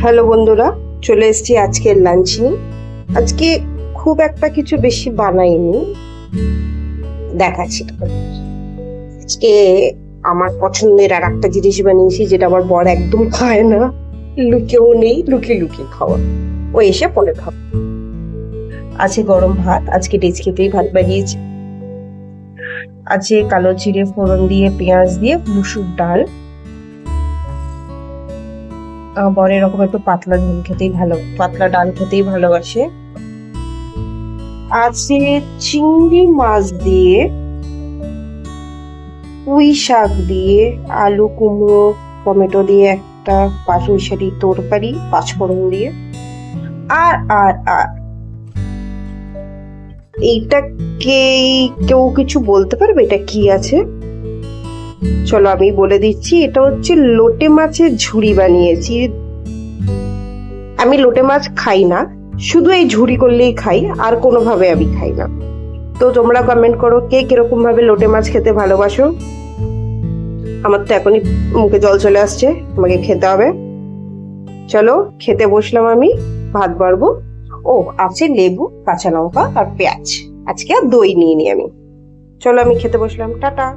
Hello বন্ধুরা, চলে এসেছি আজকের লাঞ্চ নিয়ে। আজকে খুব একটা কিছু বেশি বানাইনি, দেখাচ্ছি তোকে। আজকে আমার পছন্দের আর একটা জিনিস বানিয়েছি, যেটা আমার বর একদম খায় না, লুকেও নেই, লুকিয়ে লুকিয়ে খাওয়া। ও এসে পরে খাবো। আছে গরম ভাত, আজকে ডেচকিতেই ভাত বানিয়েছি। আছে কালো জিরে ফোড়ন দিয়ে পেঁয়াজ দিয়ে মুসুর ডাল। বর এরকম একটু পাতলা ডাল খেতেই ভালোবাসে। আছে চিংড়ি মাছ দিয়ে, পুঁই শাক দিয়ে, আলু কুমড়ো টমেটো দিয়ে একটা পাঁচমিশালি তরকারি পাঁচফোড়ন দিয়ে। আর আর আর এইটাকে কেউ কিছু বলতে পারবে এটা কি আছে? চলো আমি বলে দিচ্ছি, এটা হচ্ছে লোটে মাছের ঝুড়ি বানিয়েছি। আমি লোটে মাছ খাই না, শুধু এই ঝুড়ি করলেই খাই, আর কোনোভাবে আমি খাই না। তো তোমরা কমেন্ট করো কে কিরকম ভাবে লোটে মাছ খেতে ভালোবাসো। আমার তো এখনই মুখে জল চলে আসছে, আমাকে খেতে হবে। চলো খেতে বসলাম আমি, ভাত বাড়বো। ও আছে লেবু, কাঁচা লঙ্কা আর পেঁয়াজ। আজকে আর দই নিয়ে নি আমি। চলো আমি খেতে বসলাম, টাটা।